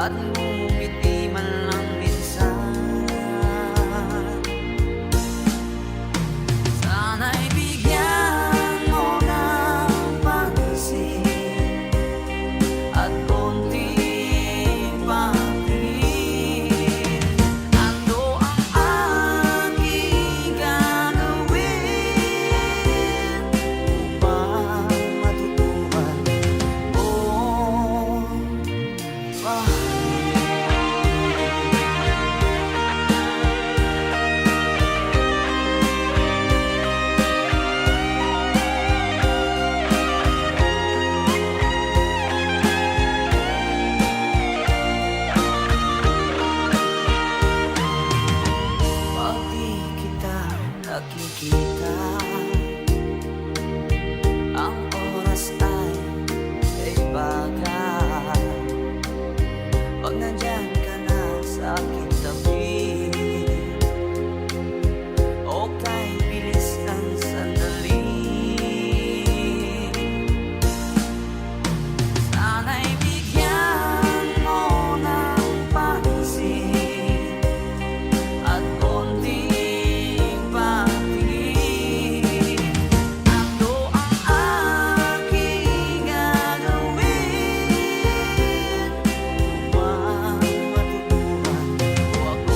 at ngumiti man lang minsan. Sana'y bigyan mo ng pansin at konting patingin. Ano ang aking gagawin upang matutuhan mong pag di kita nakikita, ang oras ay bagal. Pag nandyan ka na sa aking tabi, o kahit bilis ng sandali, sana'y bigyan mo ng pansin at konting patingin. Ano ang aking gagawin upang matutuhan mo ako?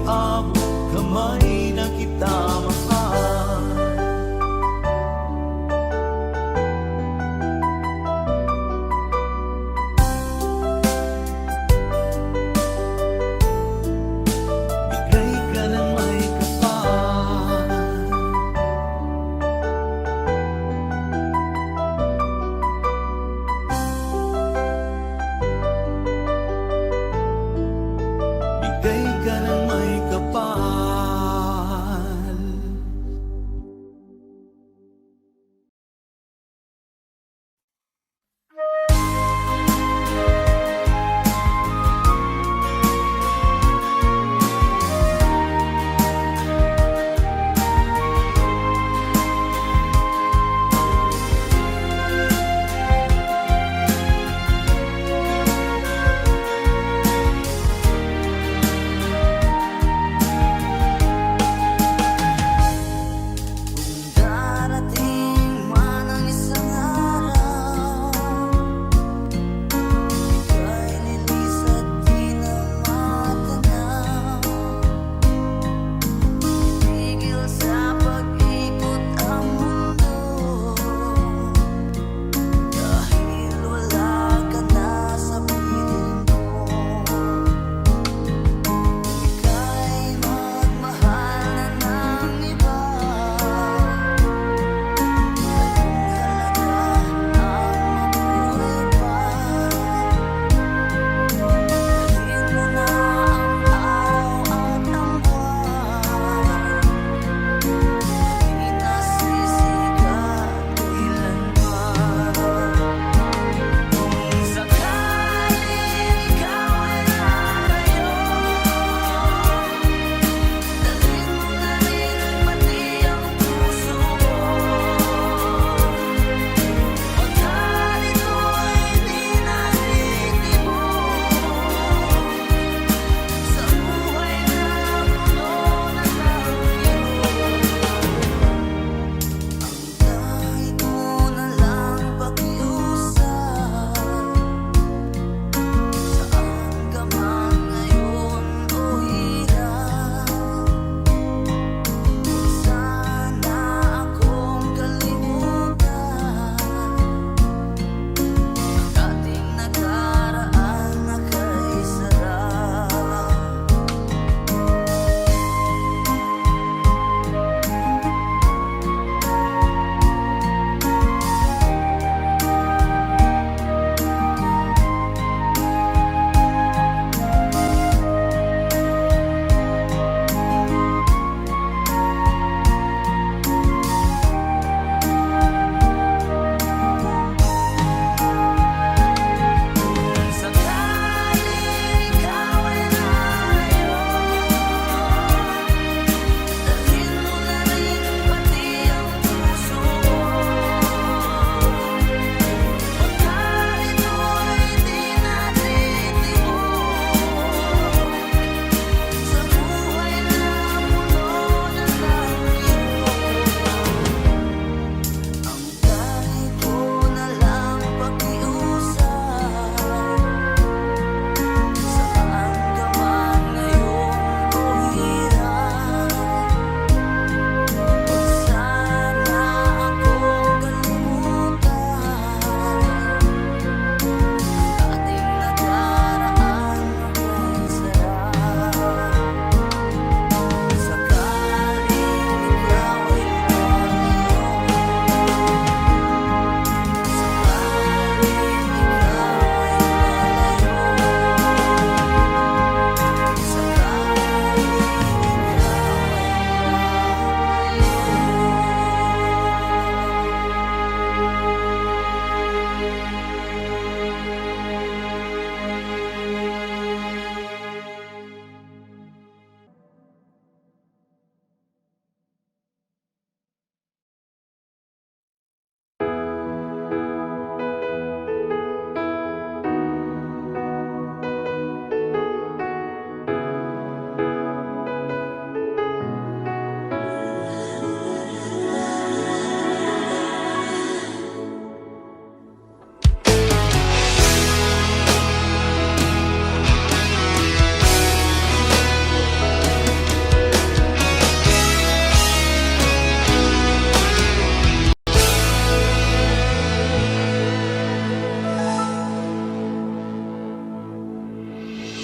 abot kamay na kita mahal. Bigay ka ng may kapal. Bigay ka ng may kapal.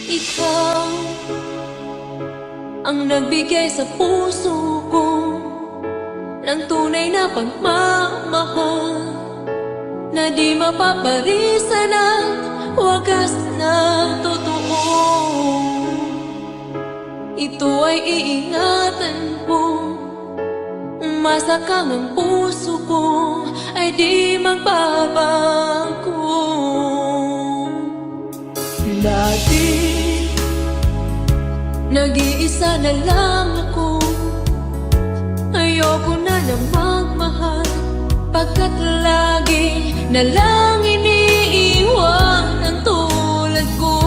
Ikaw ang nagbigay sa puso ko ng tunay na pagmamahal na di mapaparisan at wagas na totoo. Ito ay iingatan ko, masakang ang puso ko ay di magbabago. Dati nag-iisa na lang ako, ayoko na na magmahal, pagkat lagi na lang iniiwan ang tulad ko.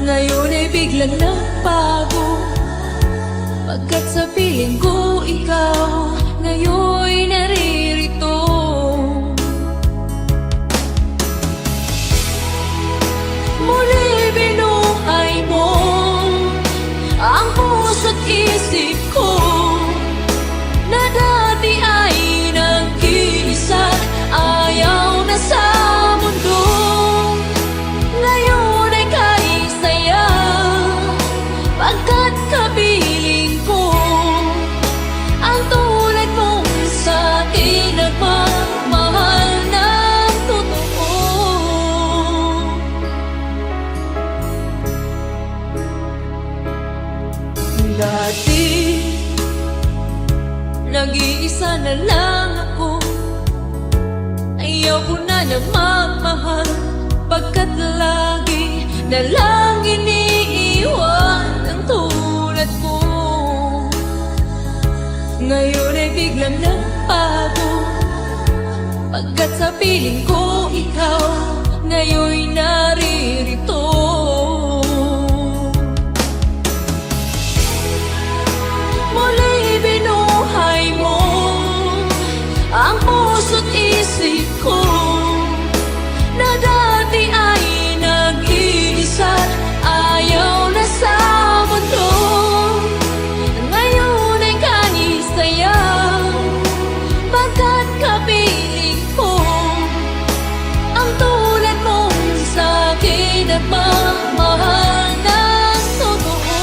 Ngayon ay biglang nagbago, pagkat sa piling ko ikaw ngayon naririto. Muli binuhay mo ang puso't isip ko na dati ay nag-iisa, ayaw na sa mundo. Ngayon ay kaisaya, pagkat kapiling ko ang tulad mong sa'kin nagmamahal ng totoo. Dati nag-iisa na lang ako, ayaw ko na na magmahal, pagkat lagi na lang iniiwan ang tulad mo. Ngayon ay biglang nagbago, pagkat sa piling ko ikaw ngayon naririto. Muli binuhay mo ang puso't isip ko na dati ay nag-iisa, ayaw na sa mundo. Ngayon ay kanisaya, pagkat kapiling ko ang tulad mong sa'kin nagmamahal ng totoo.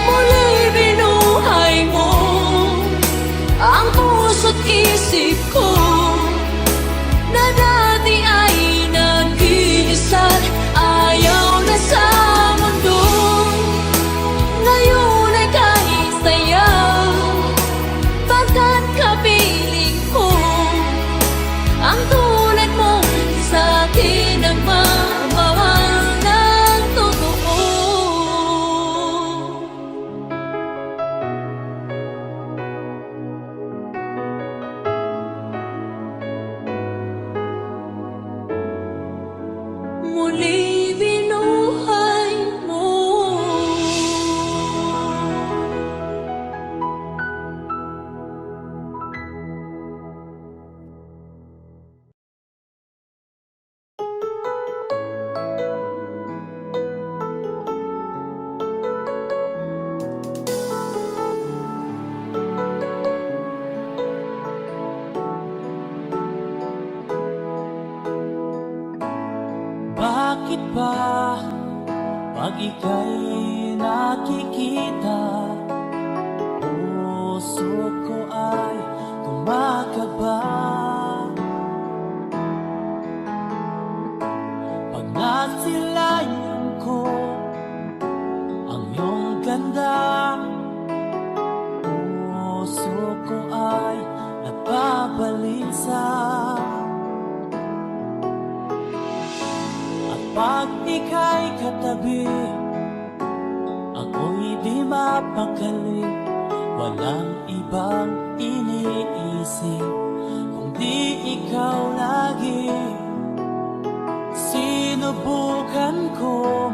Muli binuhay mo ang puso't isip ko na dati ay nag-iisa, ayaw na sa mundo. Ngayon ay kanisaya, pagkat kapiling ko ang tulad mong sa'kin nagmamahal ng totoo. Muli binuhay mo. Bakit ba pag ika'y nakikita, puso ko ay kumakaba? Pag nasilayan ko ang iyong ganda, puso ko ay nagbabalisa. Pag ika'y katabi, ako'y di mapakali, walang ibang iniisip kundi ikaw lagi. Sinubukan ko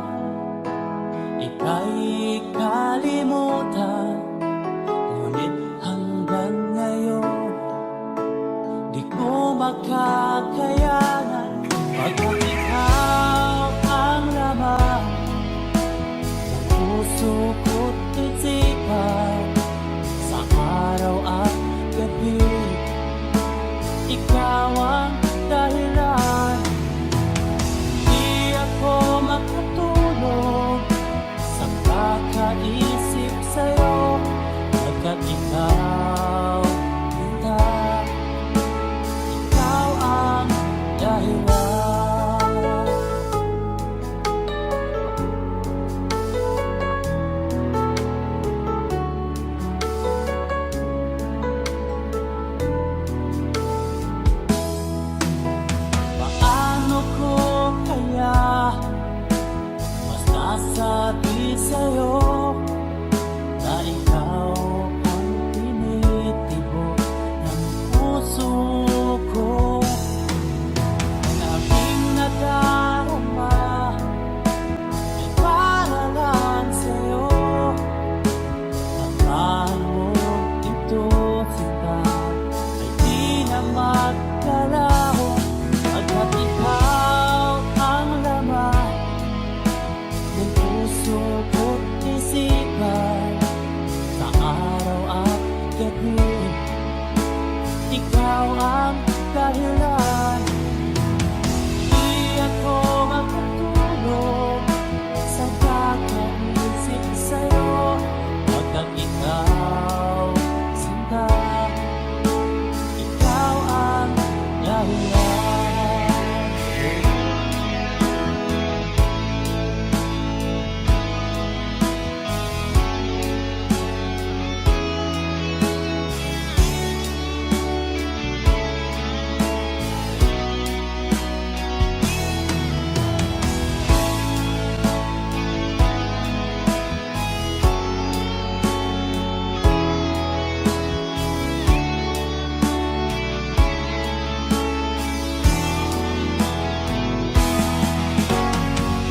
ika'y kalimutan, ngunit hanggang ngayon di ko makakayanan. Pagkat ikaw masabi sa'yo na ikaw ang tinitibok ng puso ko. Ang aking nadarama ay para lang sa'yo. Amahan mo ito, sinta, ay di na magkalaho. Pagkat ikaw ang laman ng puso ko't isipan, sa araw at gabi, ikaw ang dahilan. Di ako makatulog sa kakaisip sa'yo, pagkat ikaw, sinta, ikaw ang dahilan.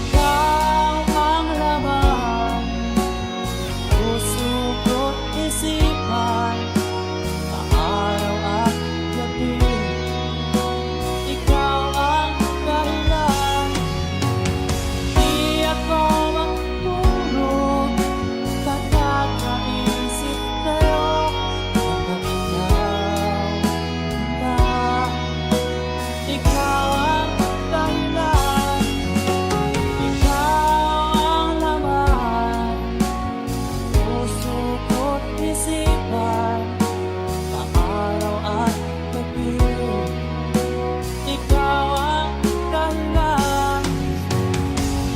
Ikaw ang laman, puso ko't isipan, sa araw at gabi, ikaw ang dahilan. Di ako makatulog sa kakaisip sa'yo, pagkat ikaw ang dahilan. Ikaw ang laman, puso ko't isipan, sa araw at gabi, ikaw ang dahilan.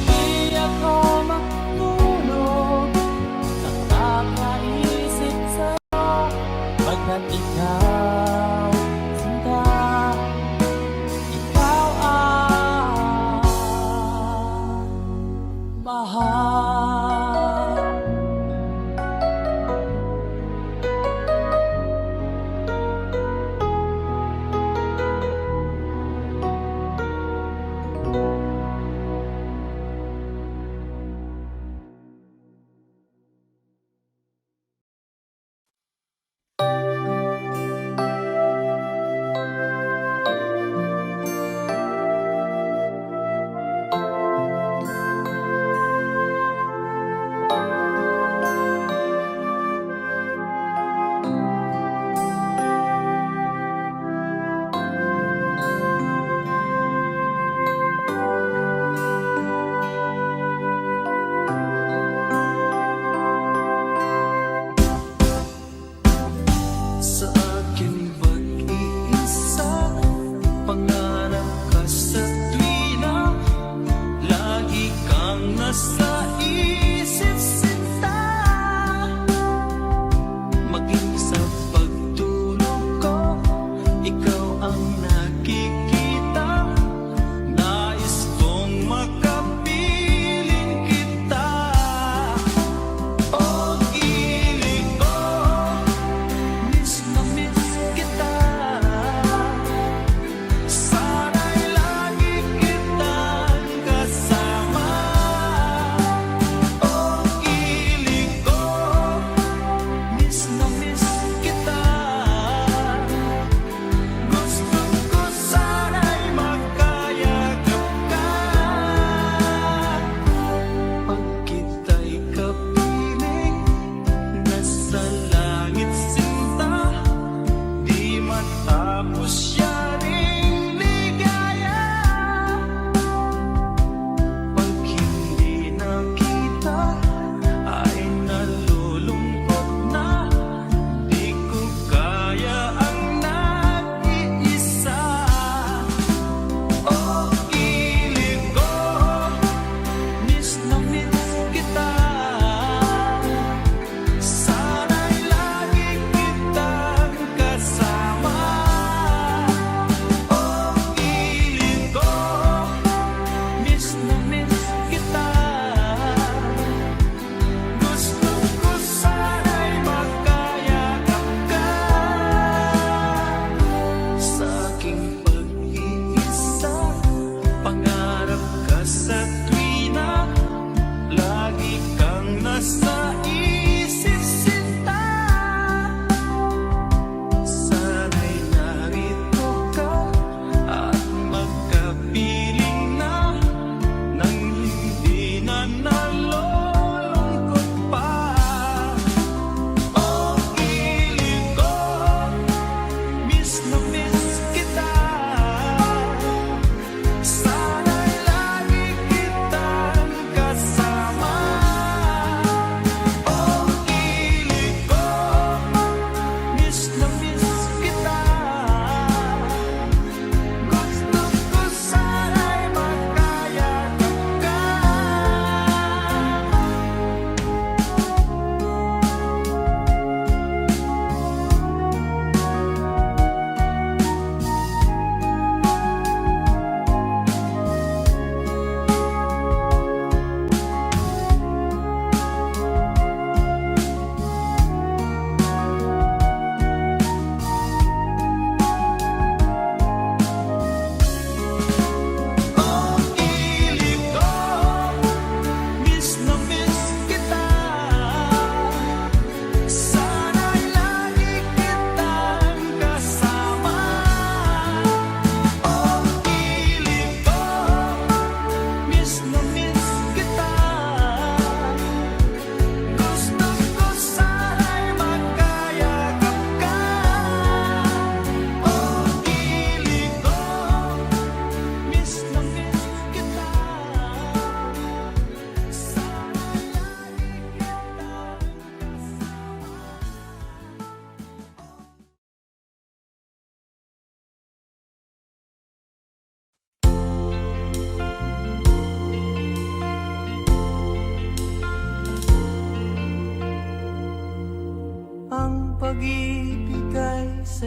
Di ako makatulog sa kakaisip sa'yo, pagkat ikaw, sinta, ikaw ang mahal. Sa aking pag-iisa, pangarap ka sa tuwina, lagi kang nasa isip, sinta. Maging sa pagtulog ko, ikaw ang nakikita. Nais kong makapiling kita. Oh, ilig ko, miss na miss kita. Sana'y lagi kitang kasama. Oh,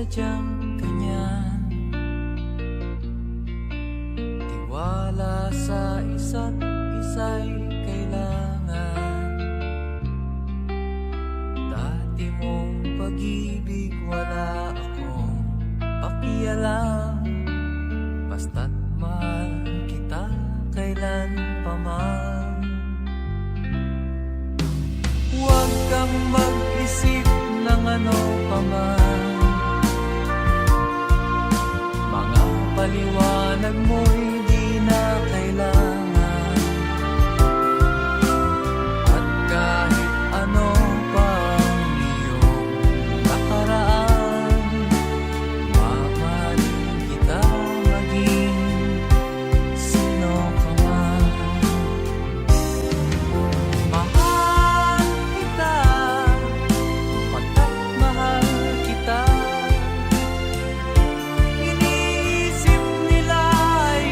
sadyang ganyan. Tiwala sa isa't isa'y kailangan. Dati mong pag-ibig wala akong pakialam. Basta't mahal kita kailan pa man. Huwag kang mag-isip ng ano pa man. Mga paliwanag mo'y di na kailangan. At kahit ano pa ang iyong nakaraan, mamahalin kita maging sino ka man. Mahal kita, pagkat mahal kita. Iniisip nila ay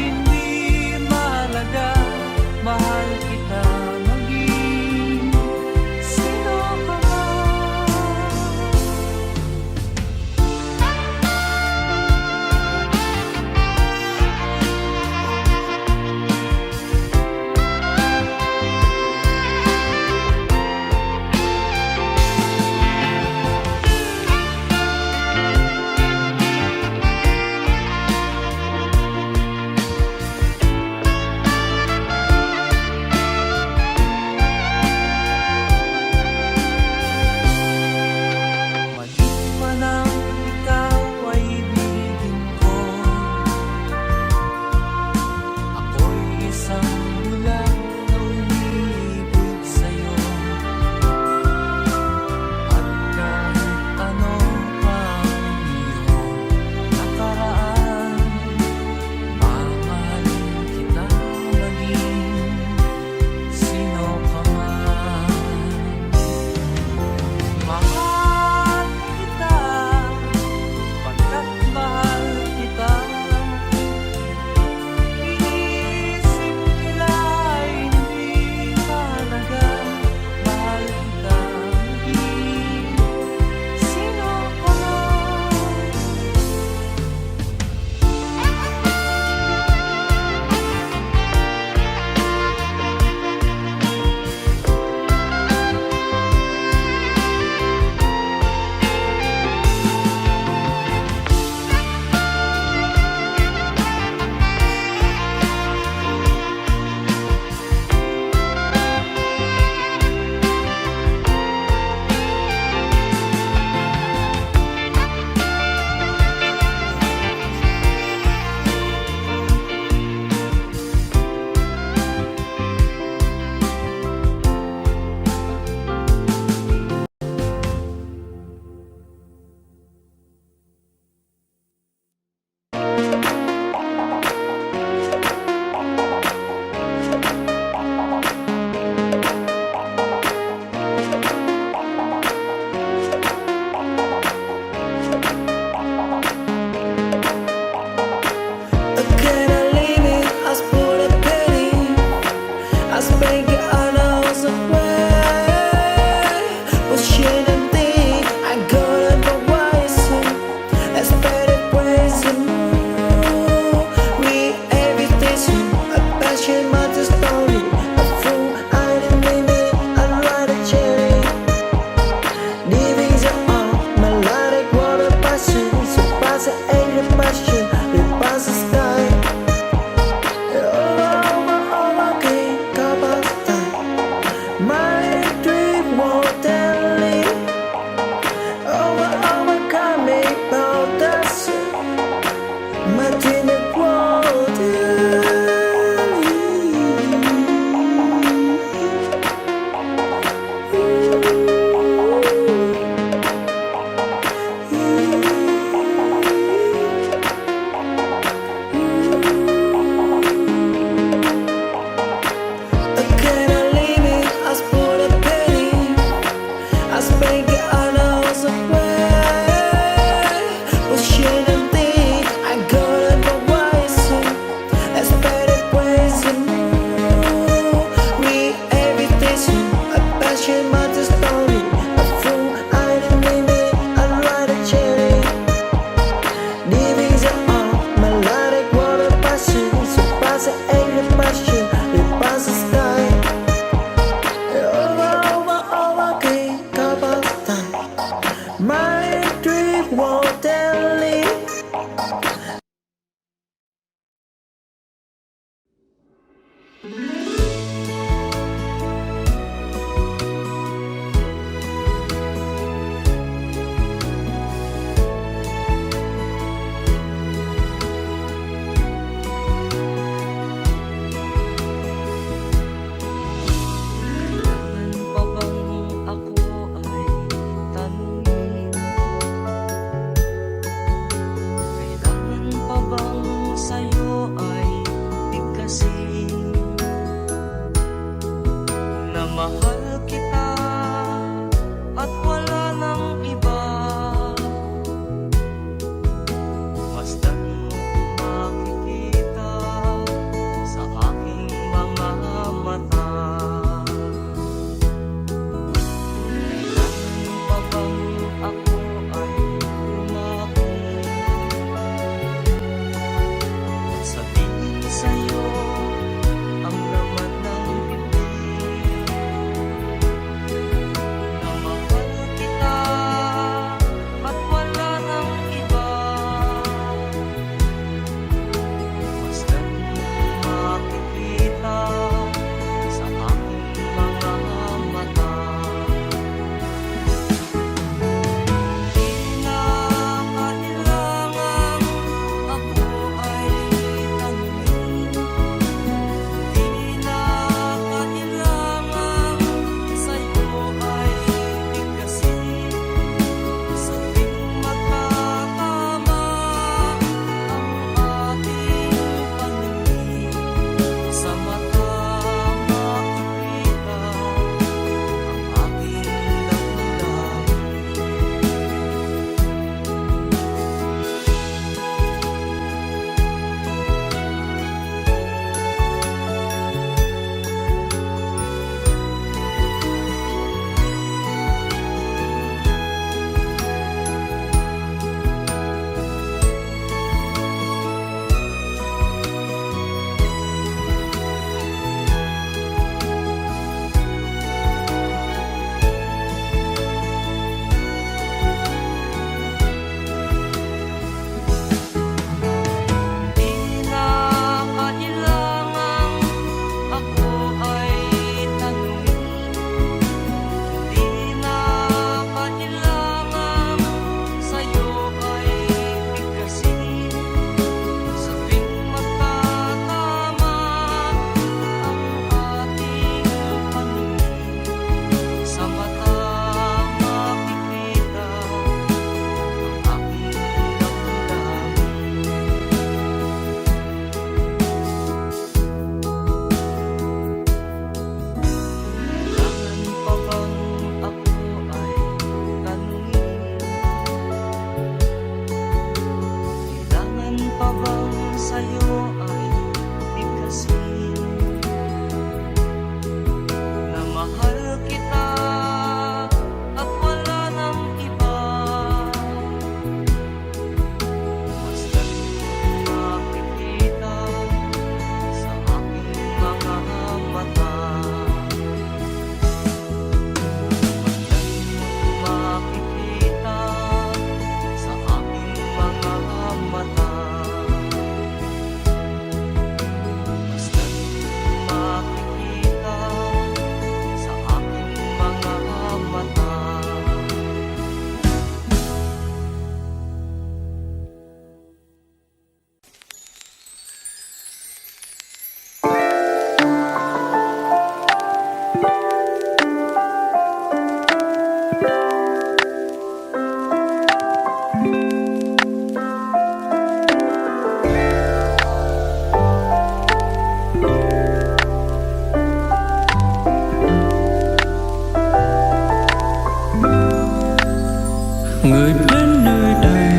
Người đến nơi đây,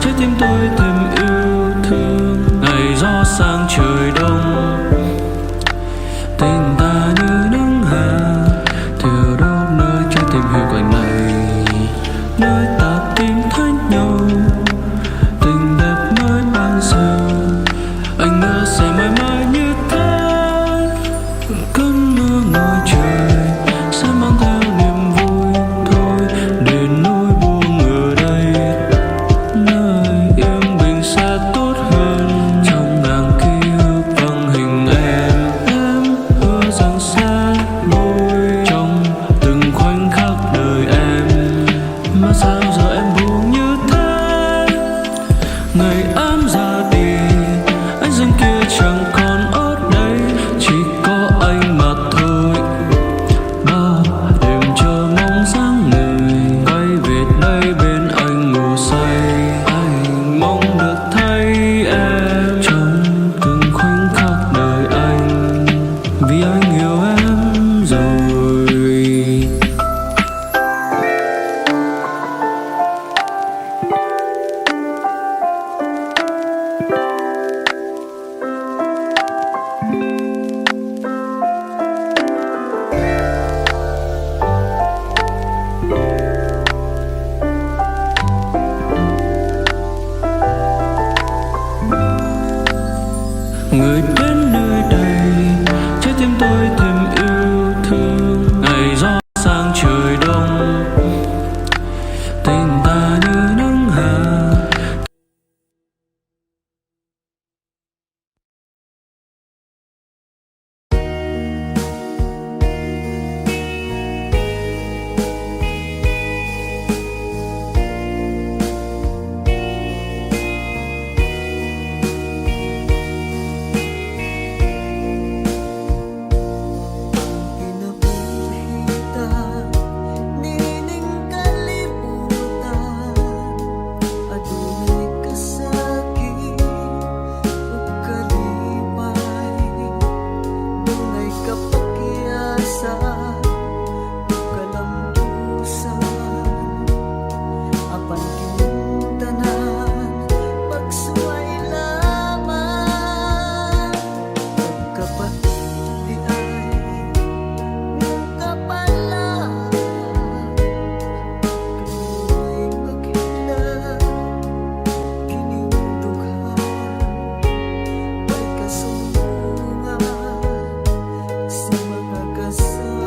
trái tim tôi thêm yêu thương. Ngày gió sang trời đông, tình ta như nắng hè thiêu đốt nơi trái tim hiu quạnh này, nơi ta tìm thấy nhau, tình đẹp mới ban sầu. Anh ngỡ sẽ mãi mãi như thế, cơn mưa ngoài trời sẽ mang theo niềm vui thôi, để nỗi buồn ở đây nơi yên bình sẽ tốt hơn. Trong ngàn ký ức vang hình em hứa rằng sẽ vui trong từng khoảnh khắc đời em. Mà sao giờ em buồn như thế? Ngày em ra đi, anh dưng kia chẳng còn ở đây, chỉ có anh mà thôi. Bao đêm chờ mong sáng người quay về đây bên anh ngủ say. Anh mong được thấy em trong từng khoảnh khắc đời anh, vì anh yêu em rồi. Người đến nơi đây, trái tim tôi thêm yêu thương. Ngày gió sang trời đông, tình ta như nắng hè. Pinabuhita, nining kalibutan, adunay kasakit ug kalipay, dungay kapagyasa ug kalambusan. Apan kining tanan pagsuway lamang, pagkapati ay kapala, kay maghila, kining dughan, may kasunungan sa mga kasama.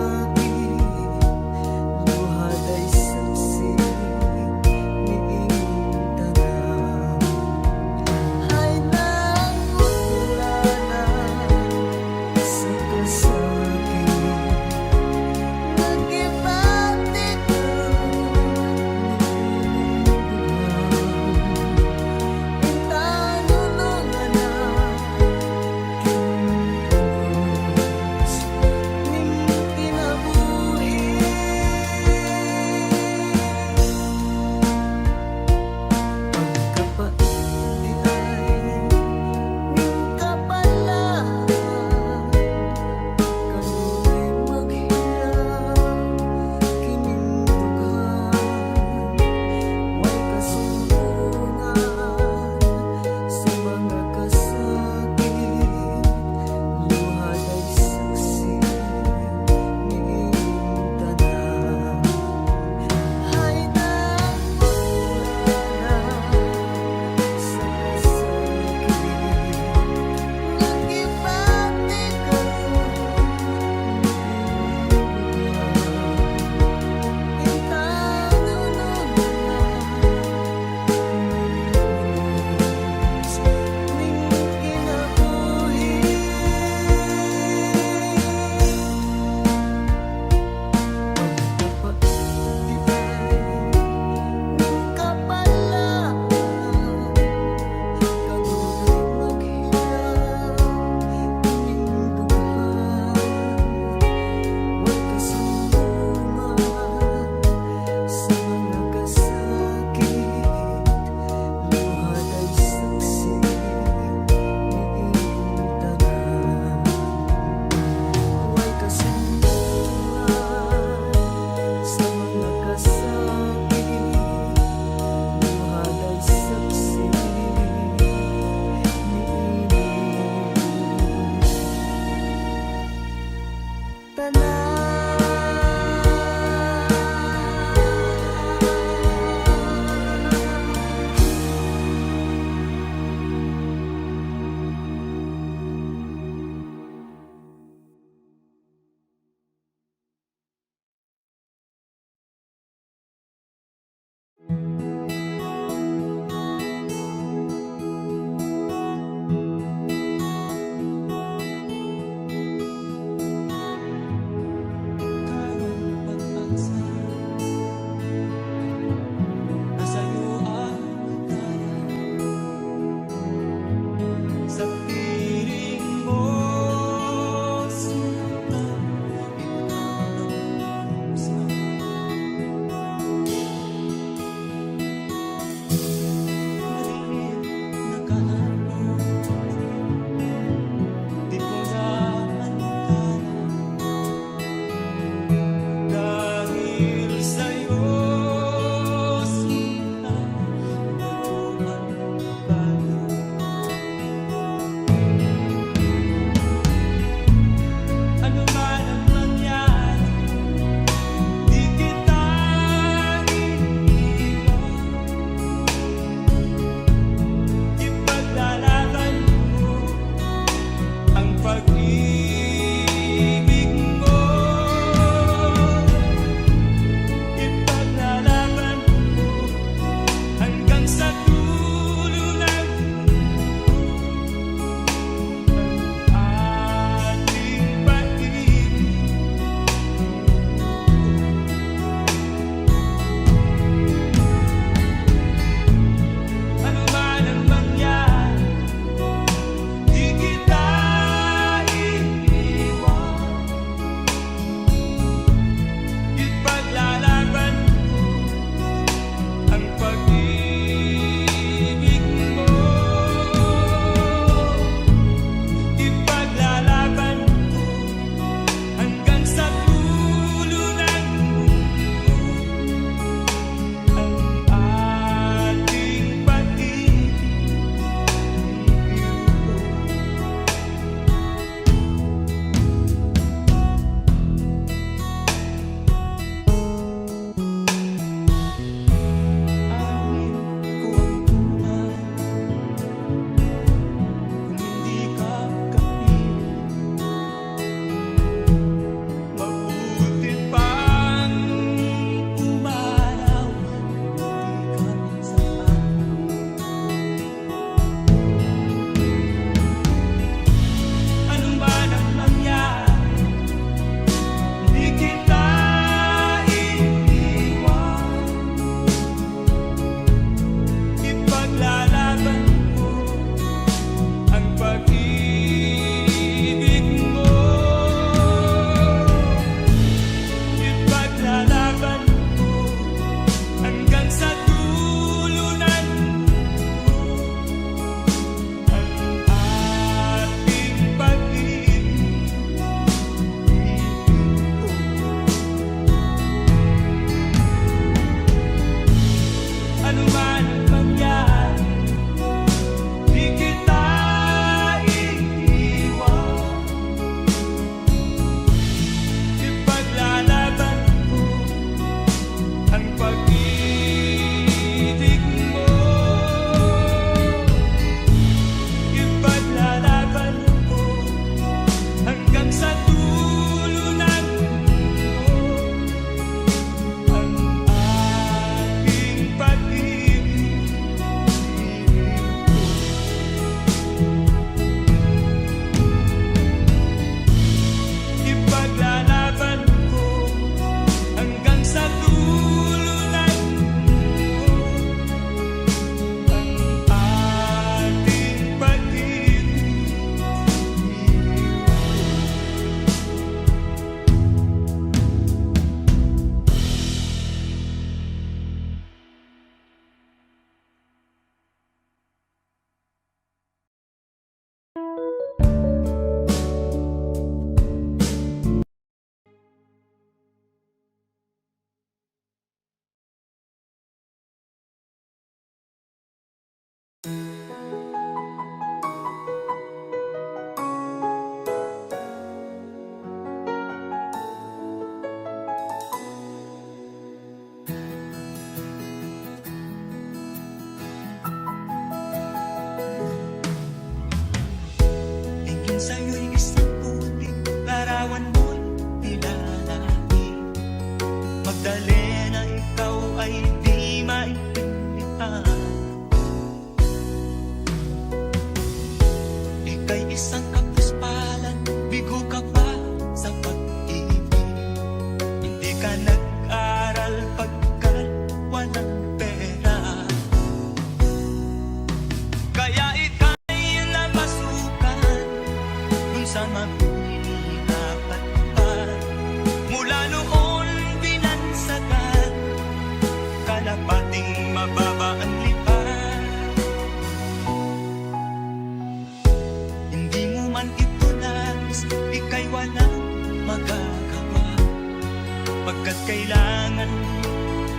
Pagkat kailangan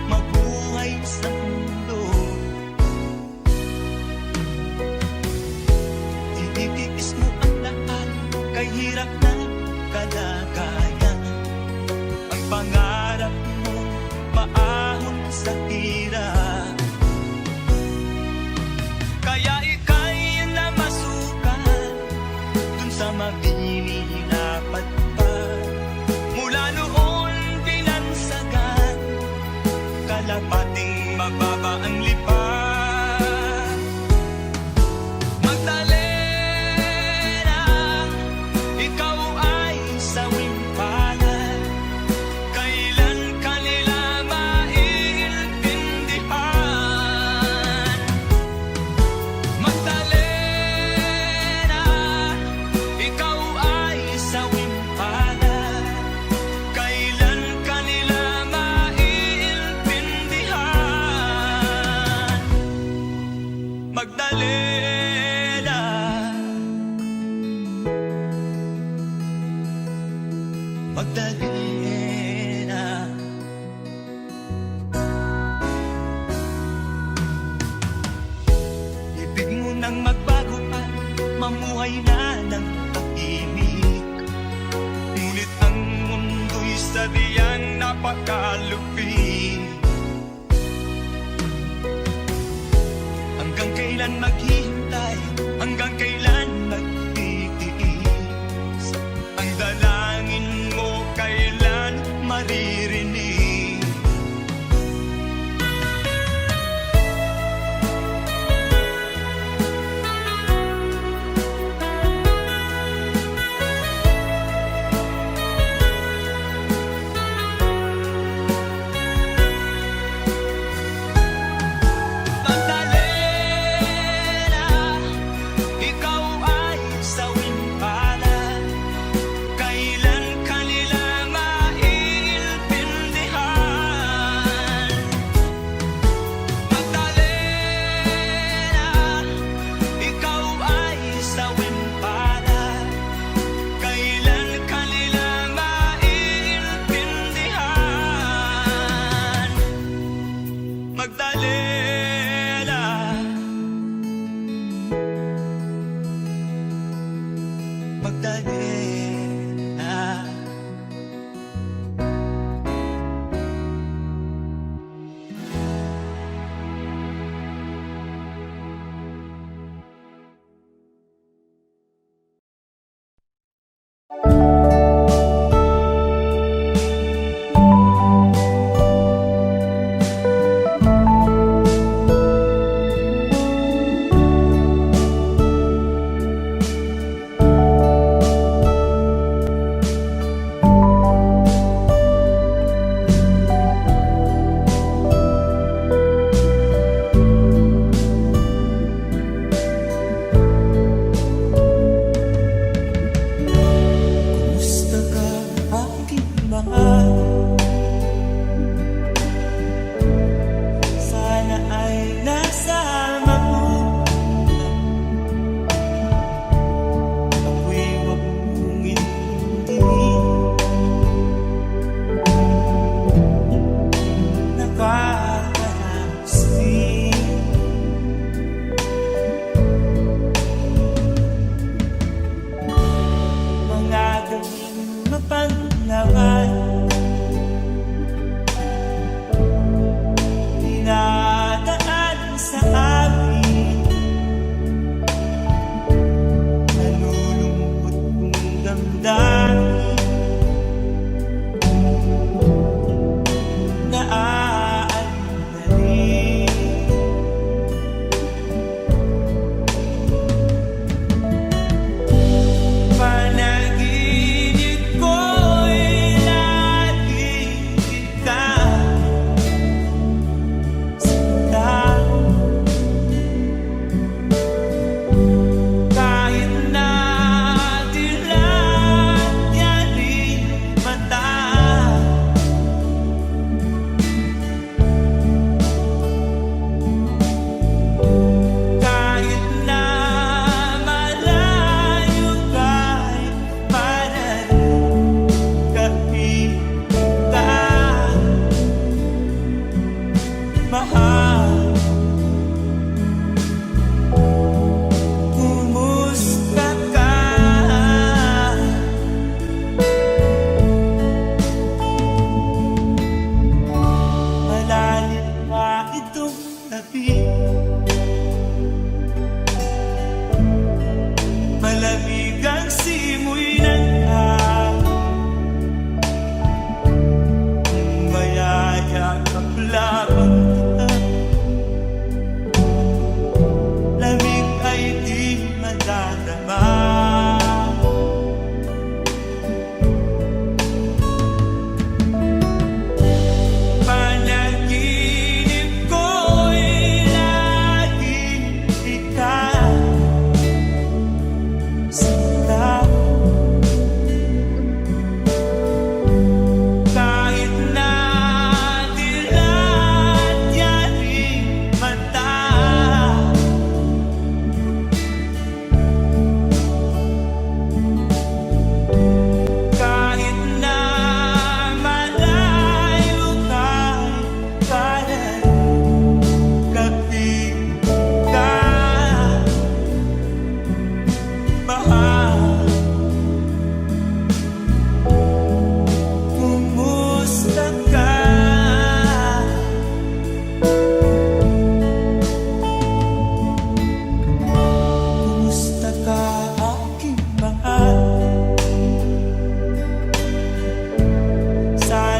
mabuhay sa mundo. Ititiis mo ang lahat, kay hirap na kalagayan. Ang pangarap mo maahon sa hirap, kaya ika'y namasukan dun sa mabinihinapat pa. Mula noon binansagan, kalapating mababa ang lipat. Magdalena, ikaw ay sawing palad. Kailan kanila maiintindihan? Magdalena, ikaw ay sawing palad. Kailan kanila maiintindihan? Magdalena, Magdalena. Ibig mo nang magbago pa, mamuhay na ng tahimik. Ngunit ang mundo'y sadyang napakalupit. Hanggang kailan maghihintay? Hanggang kailan magtitiis? Ang dalangin mo kailan maririnig? Magdalena, ikaw ay sawing palad. Kailan kanila maiintindihan?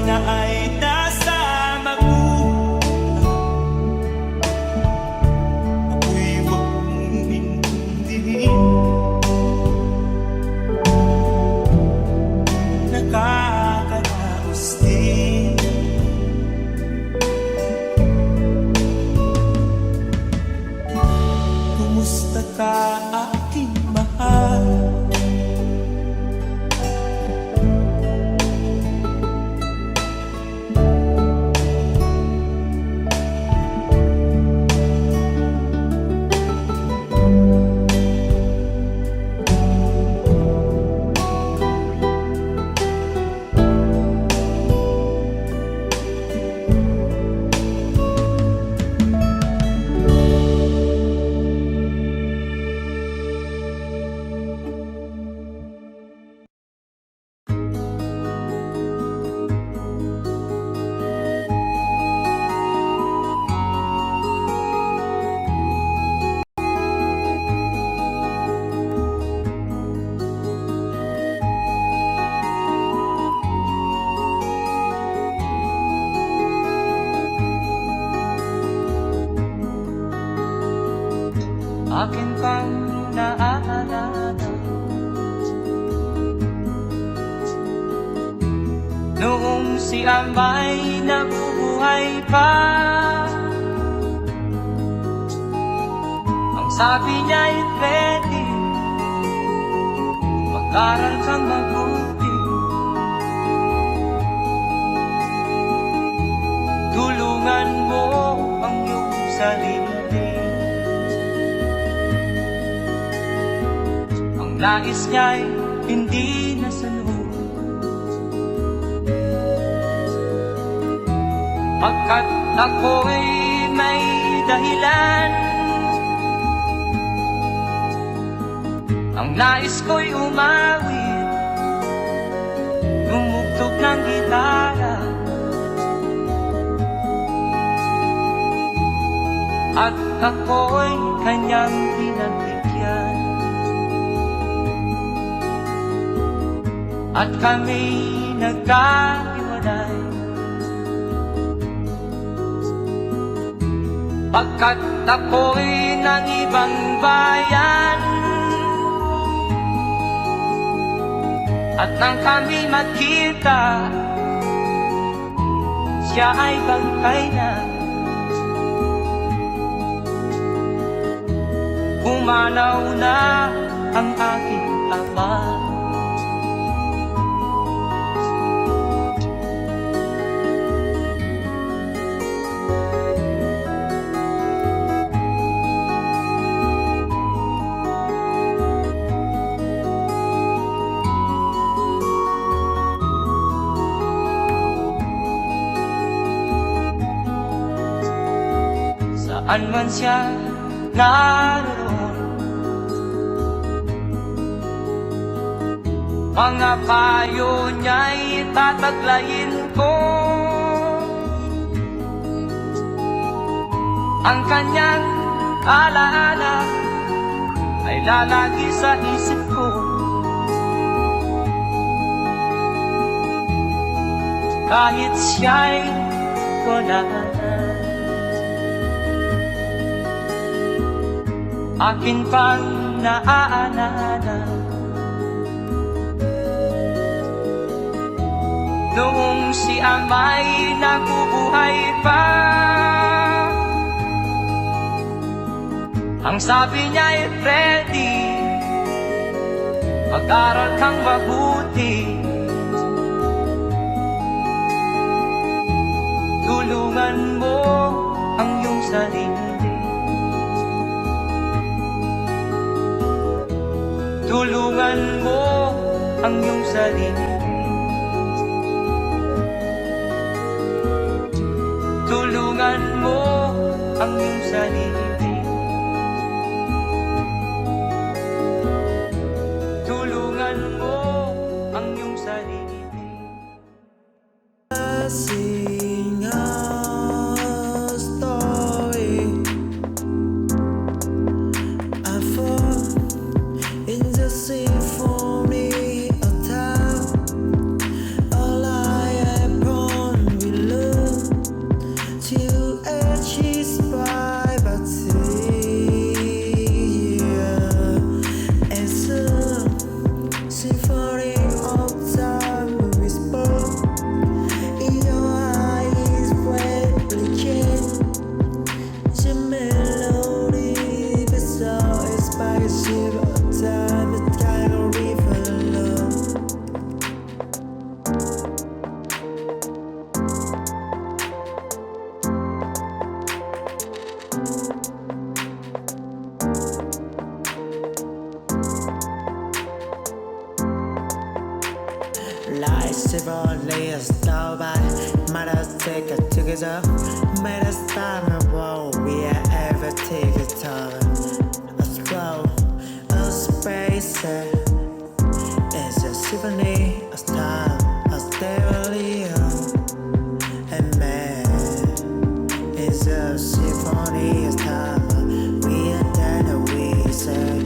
sana ay nasa mabuhay. Ako'y huwag mong intindihin. Nakakaraos din. Kumusta ka, aking mahal? Akin pang naaalala noong si Amay nabubuhay pa. Ang sabi niya'y pwede mag-aral kang mabuti, tulungan mo ang iyong sarili. Nais niya'y hindi nasunod, pagkat ako'y may dahilan. Ang nais ko'y umawit, tumugtog ng gitara, at ako'y kanyang pinagbigyan. At kami nagkahiwalay, pagkat ako'y ng ibang bayan. At nang kami magkita, siya ay bangkay na. Pumanaw na ang aking ama. Saan man siya naroon, mga payo niya'y tataglayin ko. Ang kanyang alaala ay lalagi sa isip ko. Kahit siya'y wala na, akin pang naaalala noong si Amay nabubuhay pa. Ang sabi niya'y Freddy, mag-aral kang mabuti, tulungan mo ang iyong sarili. Tulungan mo ang iyong sarili. Tulungan mo ang iyong sarili. Tulungan mo ang iyong sarili. Sing a story. I fall in the symphony of time. All I promise. us take it together. Made us time and what we are ever take it time. A slow, a space, it's a symphony, a time, a stereo. And man, it's a symphony, a time. We are dead, we say.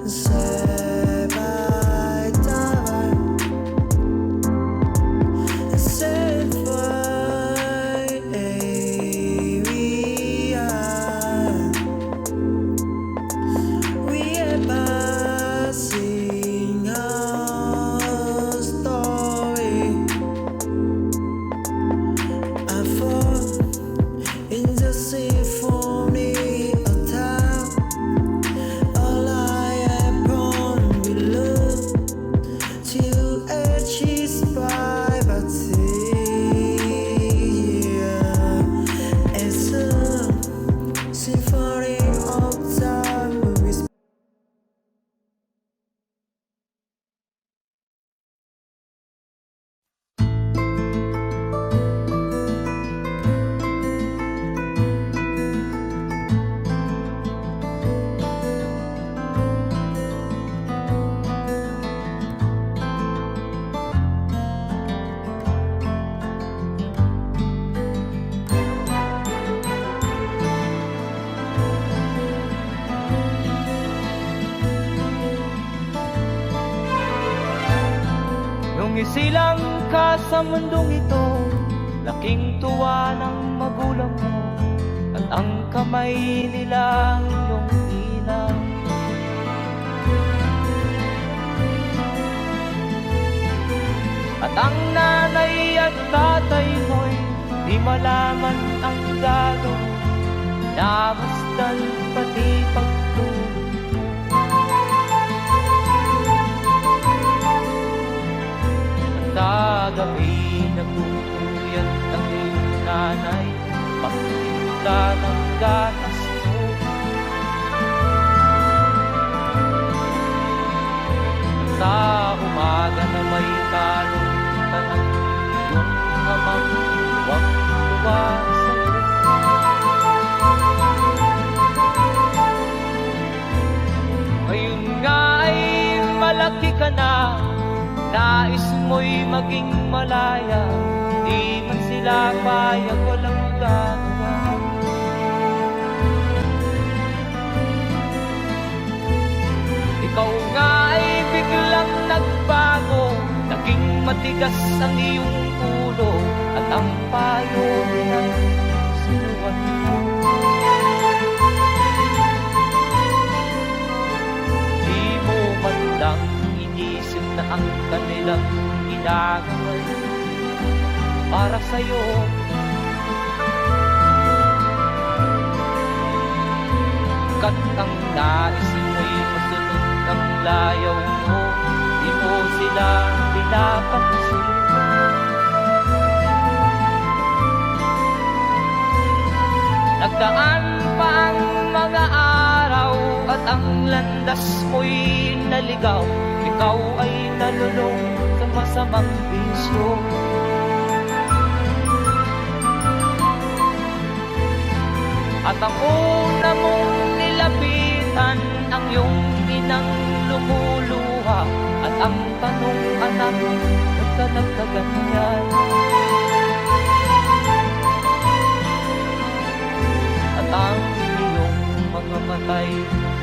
Say bye, time. Say bye, we are passing our story. I fall in the symphony of time. All I have on below to achieve privacy. It's a symphony of time. Nung isilang ka sa mundong ito, laking tuwa ng magulang mo, at ang kamay nila iyong inang. At ang nanay at tatay mo'y di malaman ang gagawin, namasdan pati pagtulog. Sa gabi nagtutuyat ang iyong nanay, pagtimpla ng gatas mo. Sa umaga na may kalutan ang iyong amang tuwang-tuwa sa'yo. Ngayon nga ay malaki ka na, nais mo'y maging malaya, di man sila payag, walang magagawa. Ikaw nga ay biglang nagbago, naging matigas ang iyong ulo, at ang payo ay sinuwan mo. Di mo man lang inisip na ang kanilang ginagawa'y para sa'yo. Kat ang nais mo'y masunod ang layaw mo, di mo sila pinapansin. Nagdaan pa ang mga araw at ang landas mo'y naligaw, ikaw ay nalulong sa masamang bisyo. At ang una mong nilapitan ang iyong inang lumuluha, at ang tanong, anak, ba't ka nagkaganyan? At ang iyong mga matay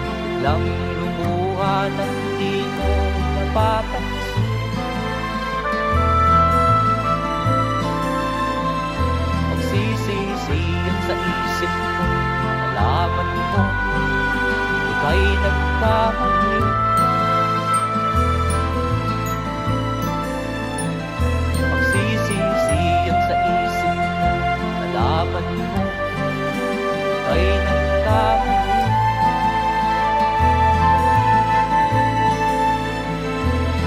biglang lumuha nang di mo napapansin. Magsisisiyan sa isip mo, nalaman mo ika'y nagkamali. Magsisisiyan sa isip mo, nalaman mo ika'y nagkamali.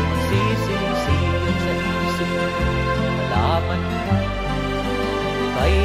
Magsisisiyan sa isip mo, nalaman mo ika'y